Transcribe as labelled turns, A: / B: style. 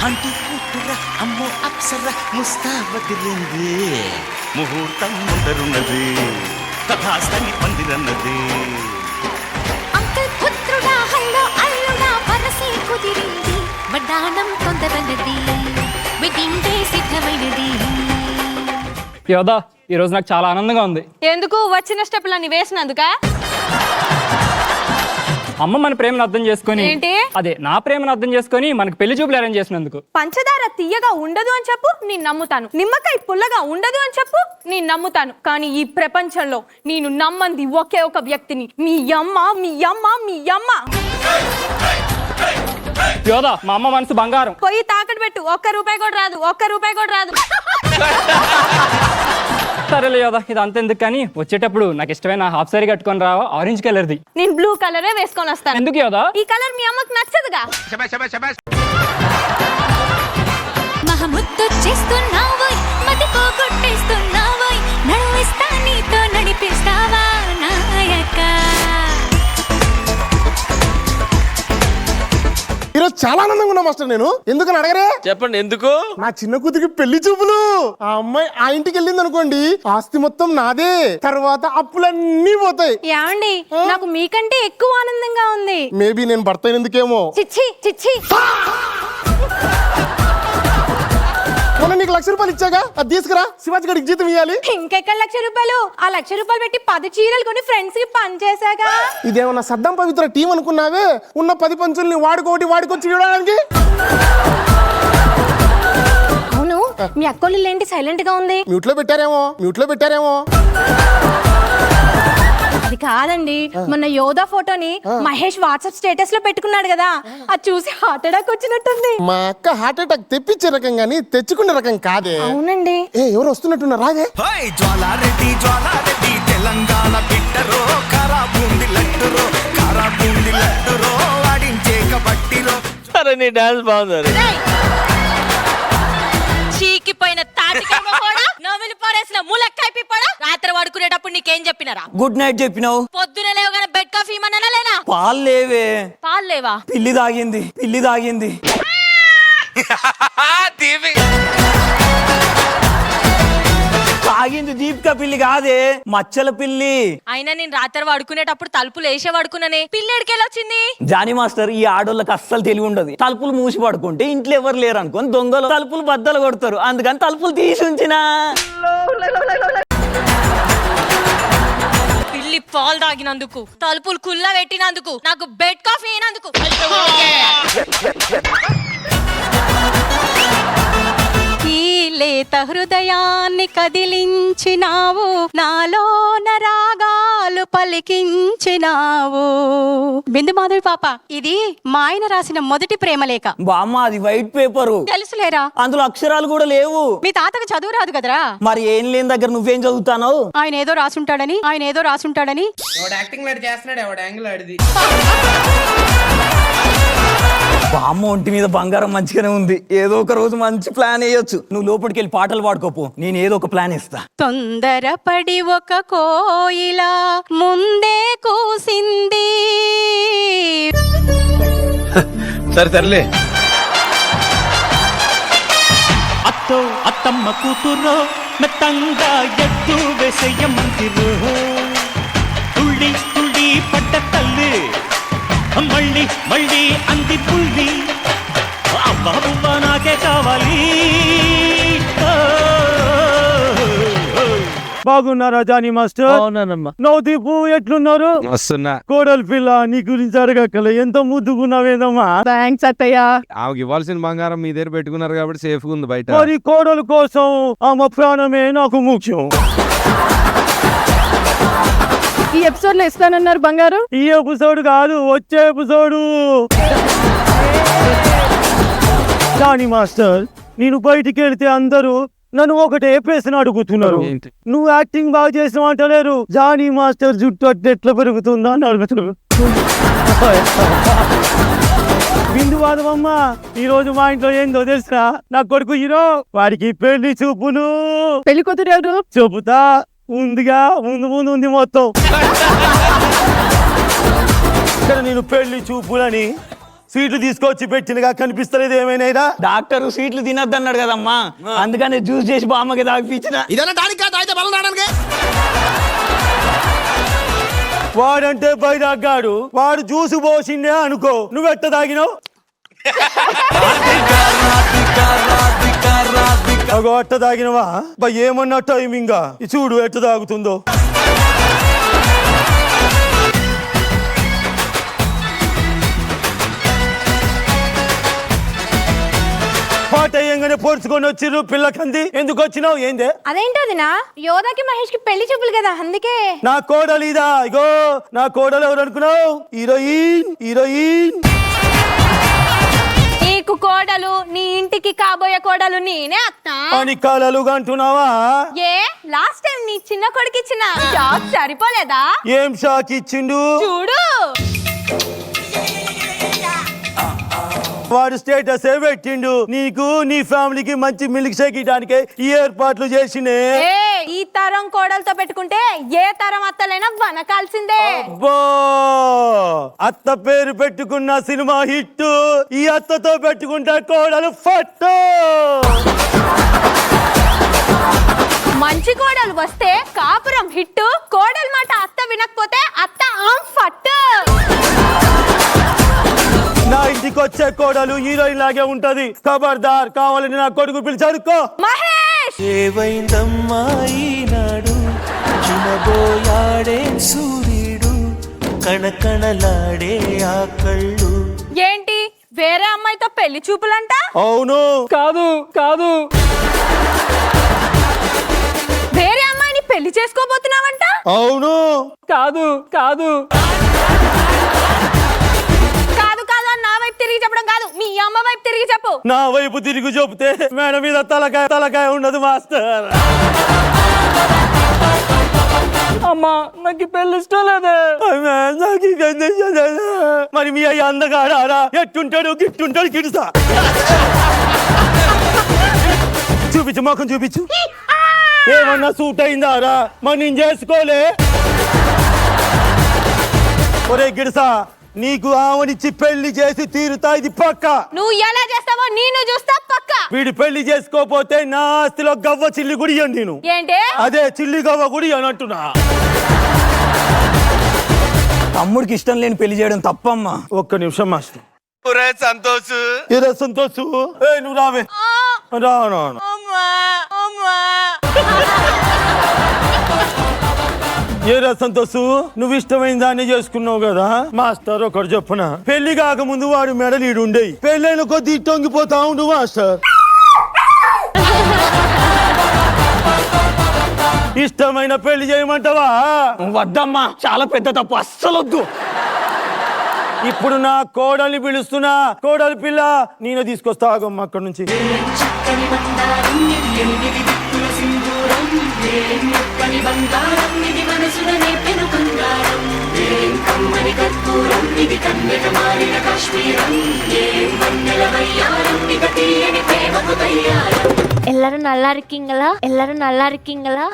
A: Aunty కూతుర అమ్మో అప్సర ముస్తాబదిరింది ముహూర్తం ముందరున్నది కథాస్థలి పందిరన్నది
B: uncle పుత్రుడా hello అల్లుడా వరసే కుదిరింది వడ్డాణం తొందరన్నది వెడ్డింగ్ డే సిద్ధమైనది.
C: యోదా ఈరోజు నాకు చాలా ఆనందంగా ఉంది.
D: ఎందుకు? వచ్చిన స్టెప్లన్నీ వేసినందుక?
C: అమ్మ మన ప్రేమను అర్థం చేసుకొని
D: ఏంటి?
C: అదే నా ప్రేమను అర్థం చేసుకొని మనకు పెళ్లి చూపులు అరేంజ్ చేసినందుకు.
D: పంచదార తీయగా ఉండదు అని చెప్పు, నేను నమ్ముతాను. నిమ్మకాయ పుల్లగా ఉండదు అని చెప్పు, నేను నమ్ముతాను. కానీ ఈ ప్రపంచంలో నేను నమ్మంది ఒకే ఒక వ్యక్తిని, మీ అమ్మ, మీ అమ్మ, మీ అమ్మ.
C: యోదా మా అమ్మ మనసు బంగారం.
D: పోయి తాకట్టు పెట్టు, ఒక్క రూపాయి కూడా రాదు, ఒక్క రూపాయి కూడా రాదు.
C: సరేలే యోదా ఇది అంతెందుకు కానీ వచ్చేటప్పుడు నాకు ఇష్టమైన హాఫ్ సారీ కట్టుకొని రావా, ఆరెంజ్ కలర్ది.
D: నేను బ్లూ కలరే వేసుకొని వస్తాను.
C: ఎందుకు యోదా?
D: ఈ కలర్ మీ అమ్మకు నచ్చదుగా.
B: మహముద్దు చేస్తున్నావోయ్ మతి పోగొట్టేస్తున్నావోయ్ నడువిస్తా నీతో నడిపిస్తావా నాయక.
E: ఈరోజు చాలా ఆనందంగా ఉన్నా మాస్టర్. నేను ఎందుకని అడగరే?
F: చెప్పండి ఎందుకు?
E: నా చిన్న కూతురికి పెళ్లి చూపులు. ఆ అమ్మాయి ఆ ఇంటికి వెళ్ళింది అనుకోండి, ఆస్తి మొత్తం నాదే, తర్వాత అప్పులన్నీ పోతాయి.
D: ఏమండి నాకు మీకంటే ఎక్కువ ఆనందంగా ఉంది.
E: మేబీ నేను భర్త అయినందుకేమో.
D: చిచ్చి చిచ్చి.
E: మొన్న నీకు ₹1,00,000 ఇచ్చాగా, అది తీసుకురా, శివాజీ గడికి జీతం ఇవ్వాలి.
D: ఇంకెక్కడ ₹1,00,000? ఆ ₹1,00,000 పెట్టి 10 చీరలు కొని ఫ్రెండ్స్ కి పని చేశాగా.
E: ఇదేమన్నా సద్దాం పవిత్ర టీం అనుకున్నావే? ఉన్న 10 పంచుల్ని వాడుకోటి వాడుకొచ్చి ఇవ్వడానికి.
D: అవును మీ అక్కోళ్ళు ఏంటి సైలెంట్ గా ఉంది?
E: మ్యూట్ లో పెట్టారేమో.
D: అది కాదండి, మొన్న యోధా ఫోటోని మహేష్ వాట్సాప్ స్టేటస్ లో పెట్టుకున్నాడు కదా, అది చూసి హార్ట్ అటాక్ వచ్చినట్టుంది.
E: మా అక్క హార్ట్ అటాక్ తెప్పించే రకం గానీ తెచ్చుకునే రకం కాదే.
D: అవునండి.
E: ఎవరు వస్తున్నట్టున్నారు, రాదే.
A: జ్వాలారెడ్డి తెలంగాణ బిడ్డరో కారాబూంది లడ్డురో వాడించే కబట్టిరో.
F: సరే నీ డాన్స్ బాగుంది.
G: చీకిపోయిన తాటికాయ మొహోడా, నవ్వులు పారేసిన ములక్కాయ పిప్పడా, రాత్రి పడుకునేటప్పుడు నీకేం చెప్పినారా?
H: గుడ్ నైట్ చెప్పినావు.
G: పొద్దున లేవగానే బెడ్ కాఫీ ఇమ్మన్నా లేనా?
H: పాలు లేవే.
G: పాలు లేవా?
H: పిల్లి తాగింది. తాగింది దీపిక పిల్లి కాదే, మచ్చల పిల్లి.
G: అయినా నేను రాత్రి పడుకునేటప్పుడు తలుపులు వేసే పడుకున్నానే, పిల్లడికెళ్ళొచ్చింది.
H: జానీ మాస్టర్ ఈ ఆడోళ్ళకి అస్సలు తెలివి ఉండదు. తలుపులు మూసి పడుకుంటే ఇంట్లో ఎవరు లేరు అనుకోని దొంగలు తలుపులు బద్దలు కొడతారు, అందుకని తలుపులు తీసి ఉంచినా.
G: పిల్లి పాలు తాగినందుకు, తలుపులు కుల్లా పెట్టినందుకు, నాకు బెడ్ కాఫీ అయినందుకు. ఈ లేత హృదయాన్ని కదిలించినావు, నాలో నరాగాలు పలికించినావు. బిందు మాధవి పాప, ఇది మా ఆయన రాసిన మొదటి ప్రేమ లేఖ.
H: బామ్మ అది వైట్ పేపరు.
G: తెలుసులేరా,
H: అందులో అక్షరాలు కూడా లేవు.
G: మీ తాతకు చదువు రాదు కదరా.
H: మరి ఏం లేని దగ్గర నువ్వేం చదువుతావు?
G: ఆయన ఏదో రాసుంటాడని.
I: యాక్టింగ్ లాడి చేస్తున్నాడు, ఎవడు యాంగిల్ ఆడిది.
H: బామ్మ ఒంటి మీద బంగారం మంచిగానే ఉంది. ఏదో ఒక రోజు మంచి ప్లాన్ వేయొచ్చు. నువ్వు లోపలికి వెళ్ళి పాటలు పాడుకోపో, నేను ఏదో ఒక ప్లాన్ ఇస్తా.
G: తొందరపడి ఒక కోయిలా ముందే కూసింది.
F: సర్లే.
A: అత్తో అత్తమ్మ కూతురో మెత్తంగా ఎత్తు వేసేయమంతిరో, తుళ్ళి పడ్డ తల్లి మళ్ళీ అంది పుల్లి, అబ్బా నాకే కావాలి.
J: బాగున్నారా జానీ మాస్టర్?
F: అవునానమ్మా.
J: నవదీపు ఎట్లున్నారు?
F: వస్తున్నా.
J: కోడలు పిల్ల నీ గురించి అడగక్కల ఎంత ముద్దుకున్నావేదమ్మా.
D: థాంక్స్ అత్తయ్య.
F: ఆమెకి ఇవ్వాల్సిన బంగారం మీ దగ్గర పెట్టుకున్నారు కాబట్టి సేఫ్ గా ఉంది బయట.
J: మరి కోడలు కోసం ఆమె ప్రాణమే నాకు ముఖ్యం.
D: ఈ ఎపిసోడ్ లో ఇస్తానన్నారు బంగారు.
J: ఈ ఎపిసోడ్ కాదు, వచ్చే ఎపిసోడు. జానీ మాస్టర్, నేను బయటికి వెళ్తే అందరూ నన్ను ఒకటే ప్రశ్న అడుగుతున్నారు. నువ్వు యాక్టింగ్ బాగా చేసిన అంటలేరు, జానీ మాస్టర్ జుట్టు అట్టు ఎట్లా పెరుగుతుందా అని అడుగుతున్నారు. బిందు వాదమమ్మ, ఈ రోజు మా ఇంట్లో ఏందో తెలుసా? నా కొడుకు హీరో, వాడికి పెళ్లి చూపులు.
D: పెళ్లి కూతురు ఎవరు?
J: చెబుతా, ఉందిగా, ముందు ఉంది మొత్తం. ఇక్కడ నేను పెళ్లి చూపులని స్వీట్లు తీసుకొచ్చి పెట్టినగా కనిపిస్తలేదు ఏమైనా
H: డాక్టర్ స్వీట్లు తినొద్దన్నాడు కదమ్మా, అందుకని జ్యూస్ చేసి బామ్మకి తాగిపించిన.
J: వాడంటే బైరాగ్గాడు, వాడు జ్యూస్ పోసిండే అనుకో, నువ్వెట్ట తాగినావు? అగో అట్ట తాగినవా? ఏమన్నా టైమింగా చూడు ఎట్ట తాగుతుందో. పాట అయ్యంగానే పోర్చుకొని వచ్చిర్రు పిల్లకంది. ఎందుకు వచ్చినావు? ఏందే?
D: అదేంటదినా, యోధాకి మహేష్ కి పెళ్లి చూపులు కదా, అందుకే.
J: నా కోడలు ఇదా? ఇగో నా కోడలు ఎవరు అనుకున్నావు? హీరోయిన్. హీరోయిన్
D: నీకు కోడలు, నీ ఇంటికి కాబోయే కోడలు నేనే అత్త
J: అని కలలు అంటున్నావా?
D: ఏ లాస్ట్ టైం నీ చిన్న కొడుకు ఇచ్చిన జాబ్ సరిపోలేదా?
J: ఏం షాక్ ఇచ్చిండు
D: చూడు.
J: వాడు స్టేటస్ పెట్టిండు, నీకు నీ ఫ్యామిలీకి మంచి మిల్క్ షేక్ ఇవ్వడానికి ఈ ఏర్పాట్లు చేసిండే.
D: ఈ తరం కోడలతో పెట్టుకుంటే ఏ తరం అత్తలైనా వనకాల్సిందే.
J: అబ్బో, అత్త పేరు పెట్టుకున్న సినిమా హిట్, ఈ అత్తతో పెట్టుకుంటే కోడలు ఫట్టు.
D: మంచి కోడలు వస్తే కాపురం హిట్, కోడలు మాట అత్త వినకపోతే అత్త ఫట్టు.
J: నా ఇంటికి వచ్చే కోడలు హీరోయిన్ లాగే ఉంటది, ఖబర్దార్. కావాలని నా కొడుకు పిలిచాడుకో.
D: మహేష్
A: ఏవైందమ్మా ఈనాడు, చినబోయాడే సూర్యుడు, కణకణలాడే ఆ కళ్ళు.
D: ఏంటి వేరే అమ్మాయితో పెళ్లి చూపులంట?
J: అవును.
C: కాదు కాదు,
D: వేరే అమ్మాయిని పెళ్లి చేసుకోబోతున్నావంట?
J: అవును.
C: కాదు కాదు,
D: కాదు కాదు అని నా వైపు తిరిగి చెప్పడం కాదు, మీ అమ్మ వైపు తిరిగి చెప్పు.
J: నా వైపు తిరిగి చెప్తే మేడ మీద తలకాయ తలకాయ ఉండదు మాస్టర్.
C: అమ్మా నాకు పెళ్లి ఇష్టం లేదే.
J: మరి మీ అయ్య అందగాడారా? ఎట్టుంటాడు గిట్టుంటాడు గిడుసా. చూపించు, మొఖం చూపించు. ఏమన్నా సూట్ అయిందారా? మరి నేను చేసుకోలే. ఒరే గిడుసా, నీకు ఆమెనిచ్చి పెళ్లి చేసి తీరుతా, ఇది పక్క.
D: నువ్వు ఎలా చేస్తావో నేను చూస్తా పక్క.
J: వీడు పెళ్లి చేసుకోపోతే నా ఆస్తిలో గవ్వ చిల్లి గుడి అని నేను.
D: ఏంటి?
J: అదే చిల్లి గవ్వ గుడి అని అంటున్నా.
H: తమ్ముడికి ఇష్టం లేని పెళ్లి చేయడం తప్పమ్మా.
J: ఒక్క నిమిషం మాస్టర్.
F: సంతోష్
J: ఏరా సంతోష్, నువ్వు రావే. రాను ఏరా సంతోష్, నువ్వు ఇష్టమైన దాన్ని చేసుకున్నావు కదా. మాస్టర్ ఒకటి చెప్పున, పెళ్లి కాకముందు వాడు మెడలు ఈడుండేవి, పెళ్ళైన కొద్ది టొంగిపోతా ఉండు మాస్టర్. ఇష్టమైన పెళ్లి చేయమంటావా?
H: వద్దమ్మా, చాలా పెద్ద తప్పు, అస్సలు వద్దు.
J: ఇప్పుడు నా కోడల్ని పిలుస్తున్నా. కోడలి పిల్ల నేను తీసుకొస్తా, ఆగమ్మ అక్కడి నుంచి.
B: எல்லாரும் நல்லா இருக்கீங்களா? எல்லாரும் நல்லா இருக்கீங்களா?